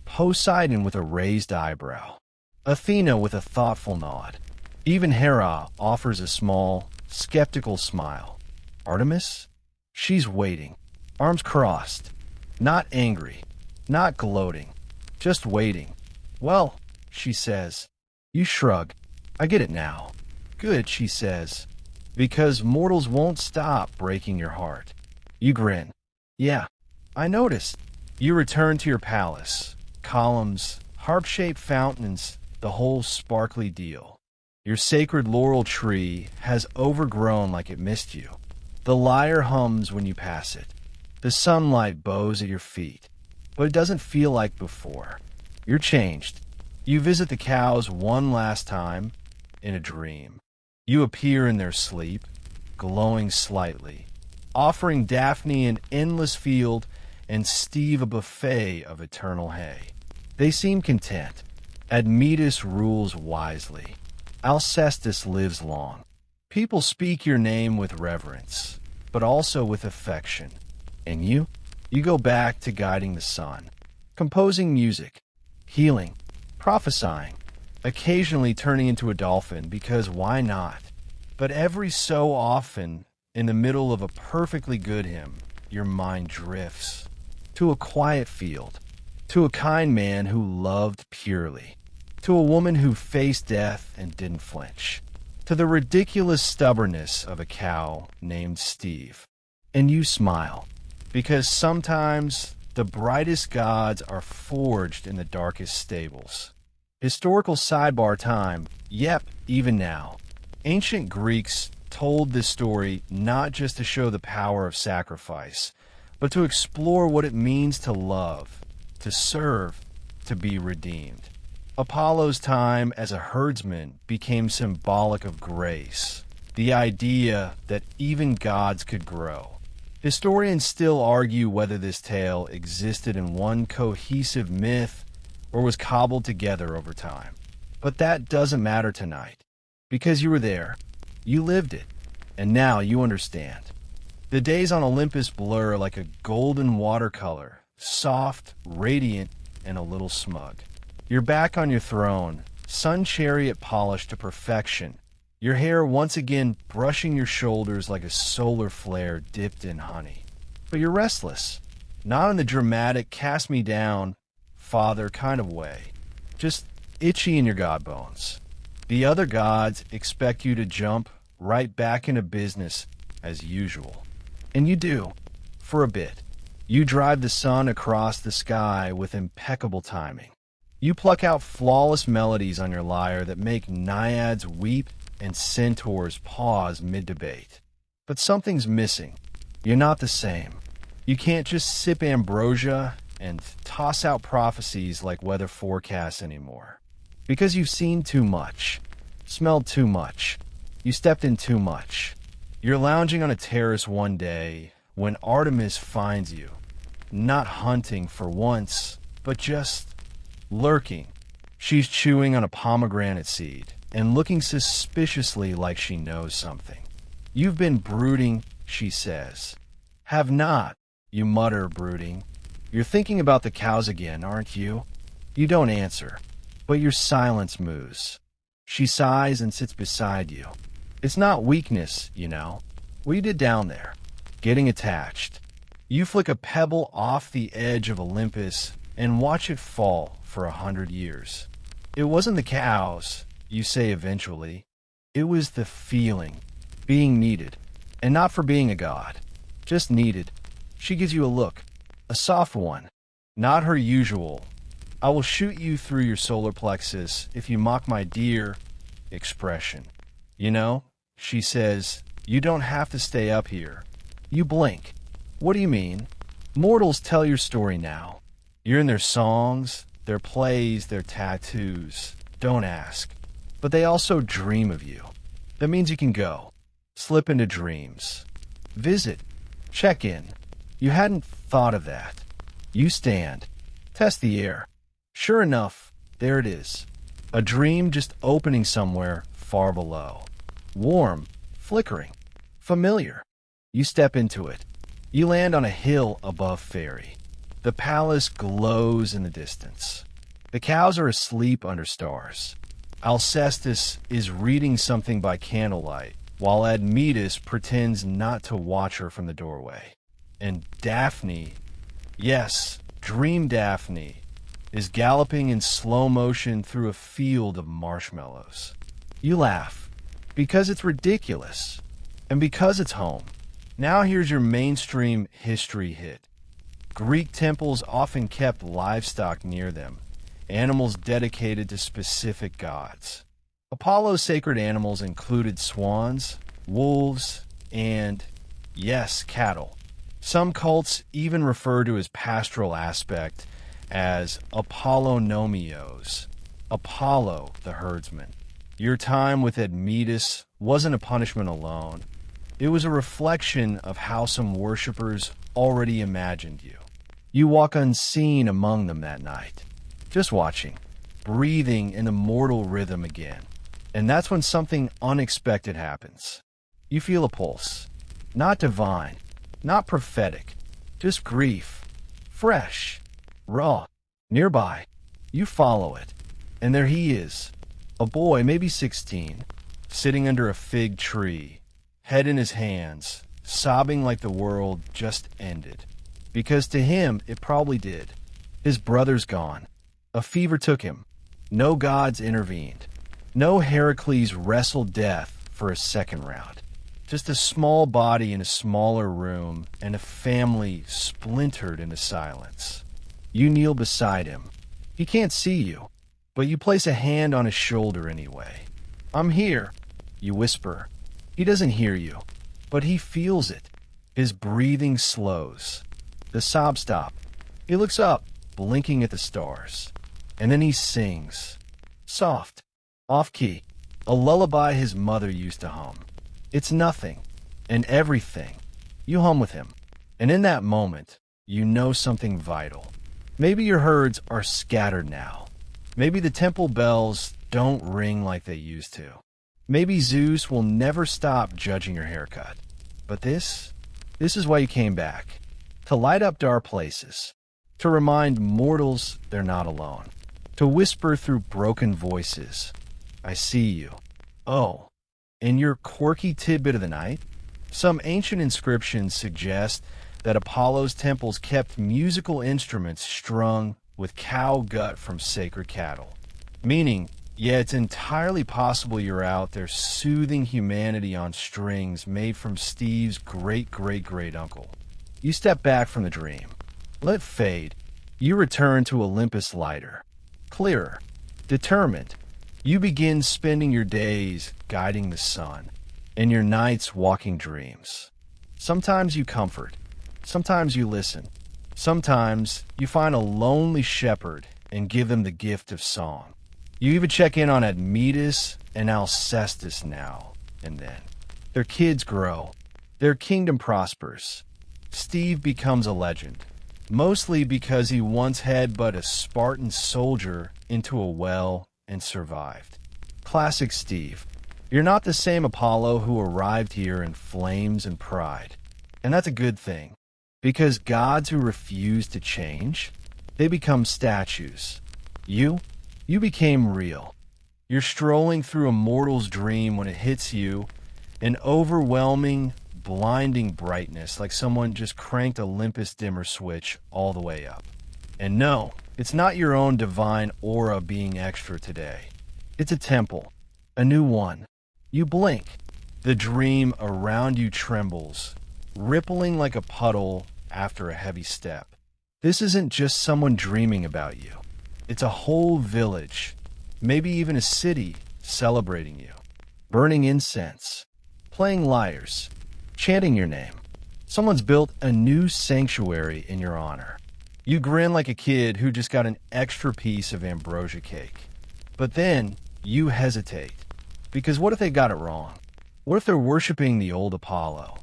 Poseidon with a raised eyebrow. Athena with a thoughtful nod. Even Hera offers a small, skeptical smile. Artemis? She's waiting, arms crossed. Not angry, not gloating, just waiting. "Well," she says. You shrug. "I get it now." "Good," she says, "because mortals won't stop breaking your heart." You grin. "Yeah, I noticed." You return to your palace. Columns, harp-shaped fountains, the whole sparkly deal. Your sacred laurel tree has overgrown like it missed you. The lyre hums when you pass it. The sunlight bows at your feet. But it doesn't feel like before. You're changed. You visit the cows one last time in a dream. You appear in their sleep, glowing slightly, offering Daphne an endless field and Steve a buffet of eternal hay. They seem content. Admetus rules wisely. Alcestis lives long. People speak your name with reverence, but also with affection. And you go back to guiding the sun, composing music, healing, prophesying, occasionally turning into a dolphin because why not? But every so often, in the middle of a perfectly good hymn, your mind drifts to a quiet field, to a kind man who loved purely, to a woman who faced death and didn't flinch, to the ridiculous stubbornness of a cow named Steve. And you smile, because sometimes the brightest gods are forged in the darkest stables. Historical sidebar time. Yep, even now. Ancient Greeks told this story not just to show the power of sacrifice, but to explore what it means to love, to serve, to be redeemed. Apollo's time as a herdsman became symbolic of grace, the idea that even gods could grow. Historians still argue whether this tale existed in one cohesive myth or was cobbled together over time. But that doesn't matter tonight, because you were there, you lived it, and now you understand. The days on Olympus blur like a golden watercolor, soft, radiant, and a little smug. You're back on your throne, sun chariot polished to perfection, your hair once again brushing your shoulders like a solar flare dipped in honey. But you're restless, not in the dramatic cast me down, father kind of way, just itchy in your god bones. The other gods expect you to jump right back into business as usual. And you do, for a bit. You drive the sun across the sky with impeccable timing. You pluck out flawless melodies on your lyre that make naiads weep and centaurs pause mid-debate. But something's missing. You're not the same. You can't just sip ambrosia and toss out prophecies like weather forecasts anymore. Because you've seen too much, smelled too much, you stepped in too much. You're lounging on a terrace one day when Artemis finds you, not hunting for once, but just lurking. She's chewing on a pomegranate seed and looking suspiciously like she knows something. You've been brooding, she says. Have not, you mutter, brooding. You're thinking about the cows again, aren't you? You don't answer, but your silence moves. She sighs and sits beside you. It's not weakness, you know. What you did down there, getting attached. You flick a pebble off the edge of Olympus and watch it fall for 100 years. It wasn't the cows, you say eventually. It was the feeling, being needed, and not for being a god, just needed. She gives you a look, a soft one, not her usual, I will shoot you through your solar plexus if you mock my dear expression. You know, she says, you don't have to stay up here. You blink. What do you mean? Mortals tell your story now. You're in their songs, their plays, their tattoos. Don't ask. But they also dream of you. That means you can go. Slip into dreams. Visit. Check in. You hadn't thought of that. You stand. Test the air. Sure enough, there it is. A dream just opening somewhere far below. Warm, flickering, familiar. You step into it. You land on a hill above Fairy. The palace glows in the distance. The cows are asleep under stars. Alcestis is reading something by candlelight, while Admetus pretends not to watch her from the doorway. And Daphne, yes, Dream Daphne, is galloping in slow motion through a field of marshmallows. You laugh, because it's ridiculous, and because it's home. Now here's your mainstream history hit. Greek temples often kept livestock near them, animals dedicated to specific gods. Apollo's sacred animals included swans, wolves, and, yes, cattle. Some cults even refer to his pastoral aspect as Apollonomios, Apollo the herdsman. Your time with Admetus wasn't a punishment alone. It was a reflection of how some worshippers already imagined you. You walk unseen among them that night, just watching, breathing in the mortal rhythm again. And that's when something unexpected happens. You feel a pulse, not divine, not prophetic, just grief, fresh, raw, nearby. You follow it, and there he is, a boy maybe 16, sitting under a fig tree, head in his hands, sobbing like the world just ended. Because to him, it probably did. His brother's gone. A fever took him. No gods intervened. No Heracles wrestled death for a second round. Just a small body in a smaller room and a family splintered into silence. You kneel beside him. He can't see you, but you place a hand on his shoulder anyway. I'm here, you whisper. He doesn't hear you, but he feels it. His breathing slows. The sobs stop. He looks up, blinking at the stars. And then he sings. Soft, off-key, a lullaby his mother used to hum. It's nothing and everything. You hum with him. And in that moment, you know something vital. Maybe your herds are scattered now. Maybe the temple bells don't ring like they used to. Maybe Zeus will never stop judging your haircut. But this is why you came back. To light up dark places. To remind mortals they're not alone. To whisper through broken voices, I see you. Oh, and your quirky tidbit of the night? Some ancient inscriptions suggest that Apollo's temples kept musical instruments strung with cow gut from sacred cattle. Meaning, yeah, it's entirely possible you're out there soothing humanity on strings made from Steve's great-great-great-uncle. You step back from the dream. Let it fade. You return to Olympus lighter, clearer, determined. You begin spending your days guiding the sun, and your nights walking dreams. Sometimes you comfort. Sometimes you listen. Sometimes you find a lonely shepherd and give them the gift of song. You even check in on Admetus and Alcestis now and then. Their kids grow. Their kingdom prospers. Steve becomes a legend, mostly because he once had but a Spartan soldier into a well and survived. Classic Steve. You're not the same Apollo who arrived here in flames and pride. And that's a good thing, because gods who refuse to change, they become statues. You became real. You're strolling through a mortal's dream when it hits you, an overwhelming, blinding brightness, like someone just cranked Olympus dimmer switch all the way up. And no, it's not your own divine aura being extra today. It's a temple, a new one. You blink. The dream around you trembles, rippling like a puddle after a heavy step. This isn't just someone dreaming about you. It's a whole village, maybe even a city, celebrating you. Burning incense, playing lyres, chanting your name. Someone's built a new sanctuary in your honor. You grin like a kid who just got an extra piece of ambrosia cake. But then you hesitate. Because what if they got it wrong? What if they're worshiping the old Apollo?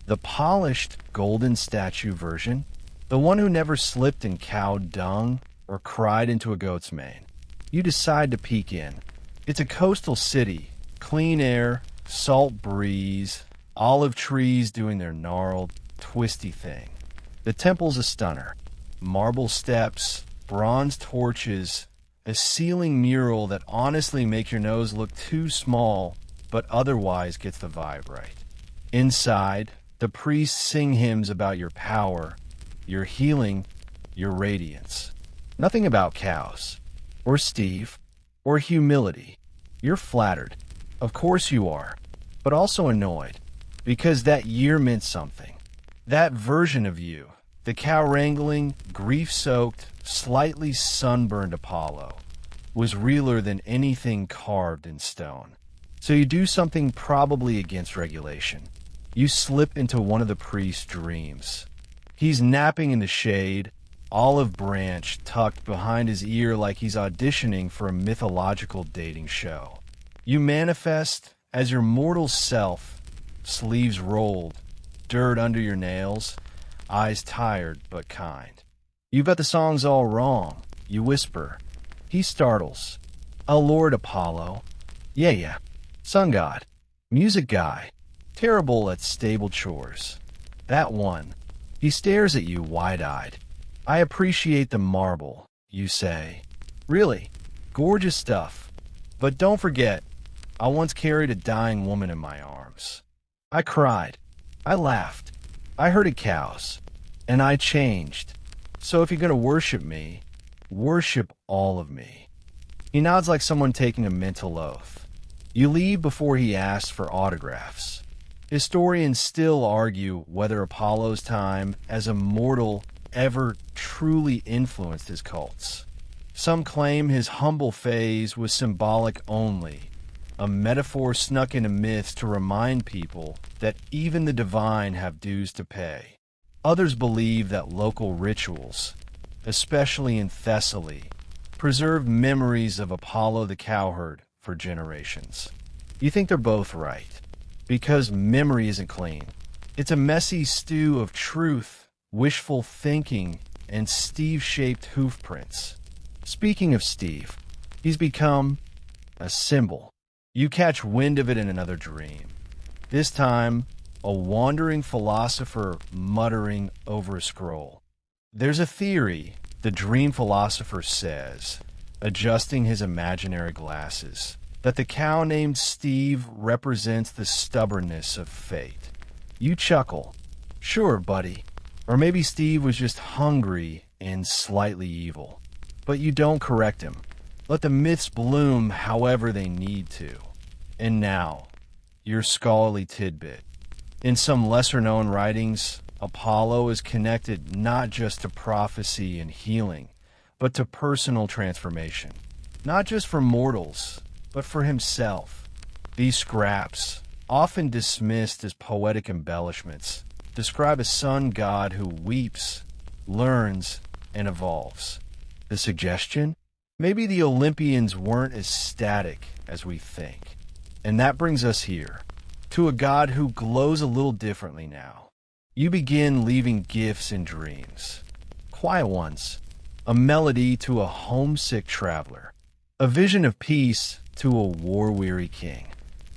The polished golden statue version? The one who never slipped in cow dung or cried into a goat's mane? You decide to peek in. It's a coastal city. Clean air, salt breeze, olive trees doing their gnarled, twisty thing. The temple's a stunner. Marble steps, bronze torches, a ceiling mural that honestly makes your nose look too small, but otherwise gets the vibe right. Inside, the priests sing hymns about your power, your healing, your radiance. Nothing about cows, or Steve, or humility. You're flattered. Of course you are, but also annoyed, because that year meant something. That version of you, the cow-wrangling, grief-soaked, slightly sunburned Apollo, was realer than anything carved in stone. So you do something probably against regulation. You slip into one of the priest's dreams. He's napping in the shade, olive branch tucked behind his ear like he's auditioning for a mythological dating show. You manifest as your mortal self, sleeves rolled, dirt under your nails, eyes tired but kind. You've got the songs all wrong, you whisper. He startles. Oh, Lord Apollo. Yeah. Sun god. Music guy. Terrible at stable chores. That one. He stares at you wide-eyed. I appreciate the marble, you say. Really, gorgeous stuff. But don't forget, I once carried a dying woman in my arms. I cried. I laughed. I herded cows. And I changed. So if you're going to worship me, worship all of me. He nods like someone taking a mental oath. You leave before he asks for autographs. Historians still argue whether Apollo's time as a mortal ever truly influenced his cults. Some claim his humble phase was symbolic only, a metaphor snuck into myths to remind people that even the divine have dues to pay. Others believe that local rituals, especially in Thessaly, preserve memories of Apollo the cowherd for generations. You think they're both right, because memory isn't clean. It's a messy stew of truth, wishful thinking, and Steve-shaped hoof prints. Speaking of Steve, he's become a symbol. You catch wind of it in another dream. This time, a wandering philosopher muttering over a scroll. There's a theory, the dream philosopher says, adjusting his imaginary glasses, that the cow named Steve represents the stubbornness of fate. You chuckle. Sure, buddy. Or maybe Steve was just hungry and slightly evil. But you don't correct him. Let the myths bloom however they need to. And now, your scholarly tidbit. In some lesser-known writings, Apollo is connected not just to prophecy and healing, but to personal transformation. Not just for mortals, but for himself. These scraps, often dismissed as poetic embellishments, describe a sun god who weeps, learns, and evolves. The suggestion? Maybe the Olympians weren't as static as we think. And that brings us here, to a god who glows a little differently now. You begin leaving gifts in dreams. Quiet ones. A melody to a homesick traveler. A vision of peace to a war-weary king.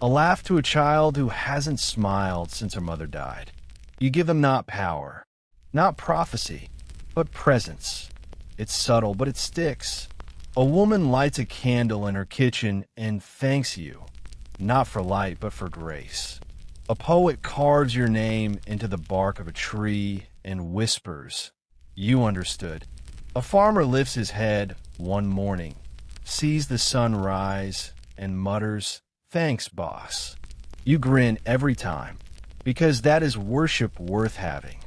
A laugh to a child who hasn't smiled since her mother died. You give them not power, not prophecy, but presence. It's subtle, but it sticks. A woman lights a candle in her kitchen and thanks you, not for light, but for grace. A poet carves your name into the bark of a tree and whispers, you understood. A farmer lifts his head one morning, sees the sun rise, and mutters, thanks, boss. You grin every time, because that is worship worth having.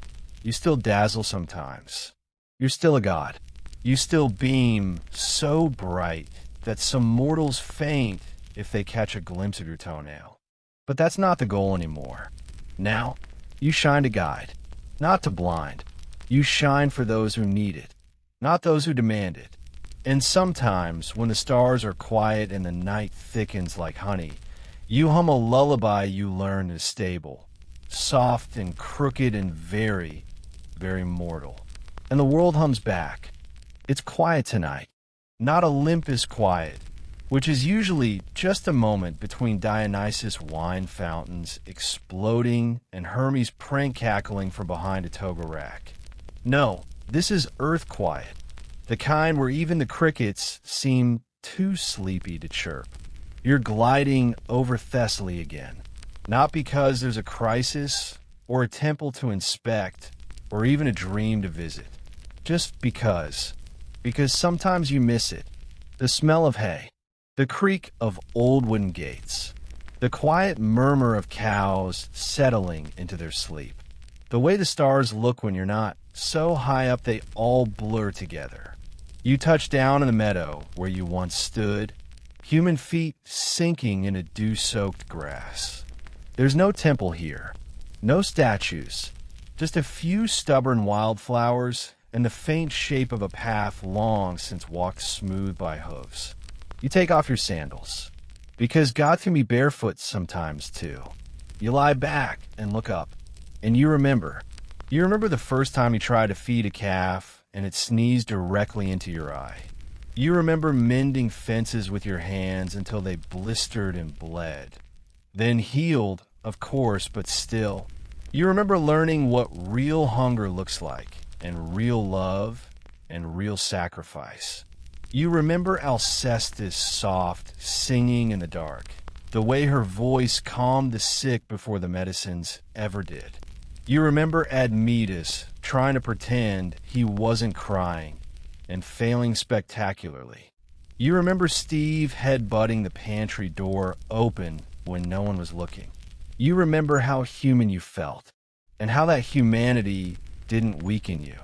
You still dazzle sometimes. You're still a god. You still beam so bright that some mortals faint if they catch a glimpse of your toenail. But that's not the goal anymore. Now, you shine to guide, not to blind. You shine for those who need it, not those who demand it. And sometimes, when the stars are quiet and the night thickens like honey, you hum a lullaby you learned is stable, soft and crooked and very, very mortal. And the world hums back. It's quiet tonight. Not Olympus quiet, which is usually just a moment between Dionysus wine fountains exploding and Hermes prank cackling from behind a toga rack. No, this is earth quiet, the kind where even the crickets seem too sleepy to chirp. You're gliding over Thessaly again, not because there's a crisis or a temple to inspect or even a dream to visit, just because sometimes you miss it. The smell of hay, the creak of old wooden gates, the quiet murmur of cows settling into their sleep, the way the stars look when you're not so high up they all blur together. You touch down in the meadow where you once stood, human feet sinking into dew-soaked grass. There's no temple here, no statues, just a few stubborn wildflowers and the faint shape of a path long since walked smooth by hooves. You take off your sandals, because God can be barefoot sometimes too. You lie back and look up, and you remember. You remember the first time you tried to feed a calf and it sneezed directly into your eye. You remember mending fences with your hands until they blistered and bled. Then healed, of course, but still. You remember learning what real hunger looks like, and real love, and real sacrifice. You remember Alcestis soft, singing in the dark, the way her voice calmed the sick before the medicines ever did. You remember Admetus trying to pretend he wasn't crying, and failing spectacularly. You remember Steve headbutting the pantry door open when no one was looking. You remember how human you felt, and how that humanity didn't weaken you.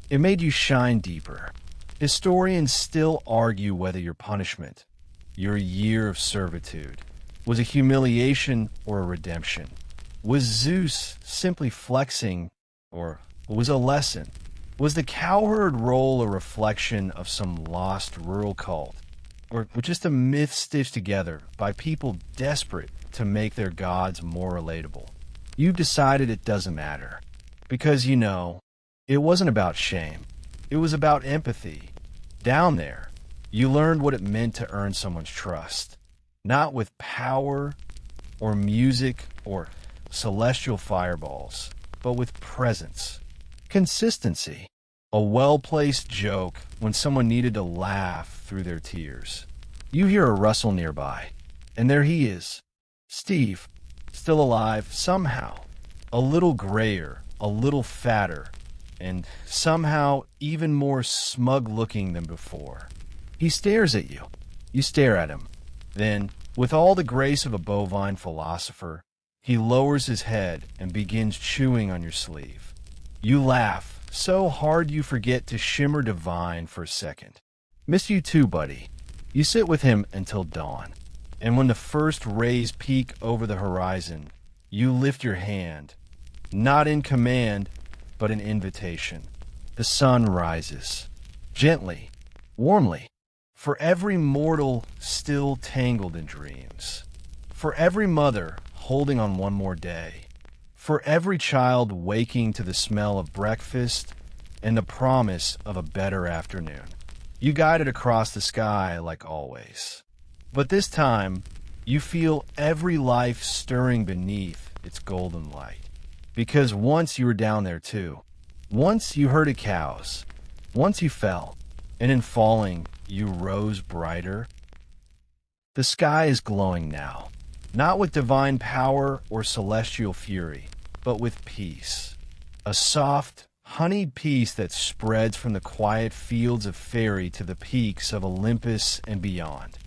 It made you shine deeper. Historians still argue whether your punishment, your year of servitude, Was a humiliation or a redemption? Was Zeus simply flexing, or was a lesson? Was the cowherd role a reflection of some lost rural cult, or just a myth stitched together by people desperate to make their gods more relatable? You've decided it doesn't matter, because it wasn't about shame. It was about empathy. Down there, you learned what it meant to earn someone's trust, not with power or music or celestial fireballs, but with presence, consistency, a well-placed joke when someone needed to laugh through their tears. You hear a rustle nearby, and there he is, Steve, still alive somehow, a little grayer, a little fatter, and somehow even more smug-looking than before. He stares at you. You stare at him. Then, with all the grace of a bovine philosopher, he lowers his head and begins chewing on your sleeve. You laugh so hard you forget to shimmer divine for a second. Miss you too, buddy. You sit with him until dawn, and when the first rays peek over the horizon, you lift your hand, not in command, but an invitation. The sun rises, gently, warmly, for every mortal still tangled in dreams, for every mother holding on one more day, for every child waking to the smell of breakfast and the promise of a better afternoon. You guide it across the sky like always. But this time, you feel every life stirring beneath its golden light. Because once you were down there too. Once you herded cows. Once you fell. And in falling, you rose brighter. The sky is glowing now. Not with divine power or celestial fury, but with peace. A soft, honeyed peace that spreads from the quiet fields of fairy to the peaks of Olympus and beyond.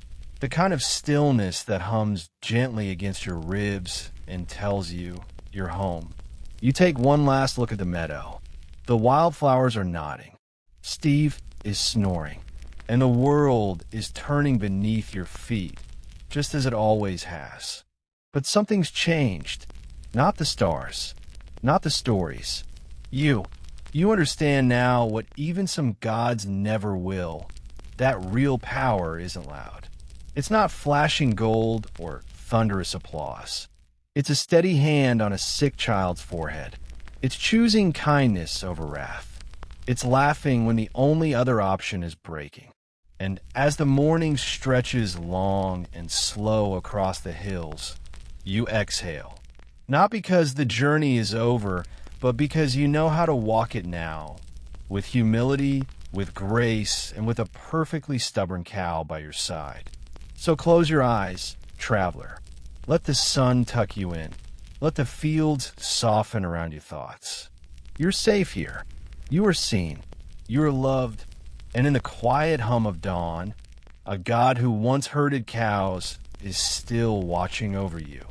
The kind of stillness that hums gently against your ribs and tells you you're home. You take one last look at the meadow. The wildflowers are nodding. Steve is snoring. And the world is turning beneath your feet, just as it always has. But something's changed. Not the stars. Not the stories. You. You understand now what even some gods never will. That real power isn't loud. It's not flashing gold or thunderous applause. It's a steady hand on a sick child's forehead. It's choosing kindness over wrath. It's laughing when the only other option is breaking. And as the morning stretches long and slow across the hills, you exhale. Not because the journey is over, but because you know how to walk it now. With humility, with grace, and with a perfectly stubborn cow by your side. So close your eyes, traveler. Let the sun tuck you in. Let the fields soften around your thoughts. You're safe here. You are seen. You are loved. And in the quiet hum of dawn, a God who once herded cows is still watching over you.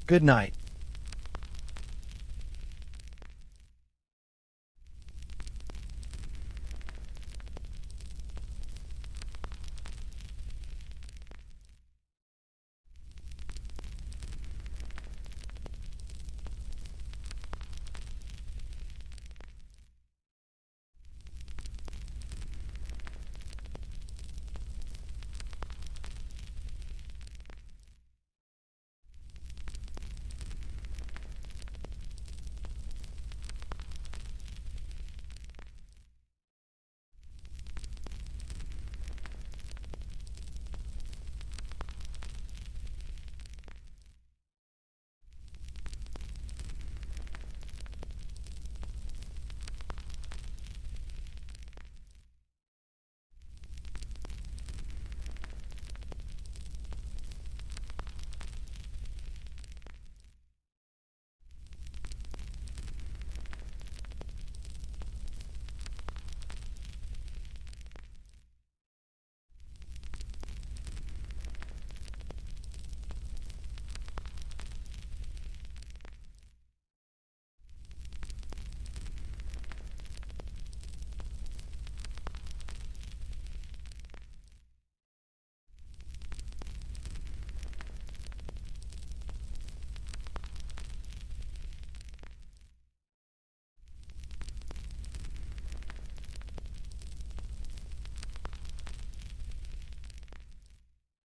Good night.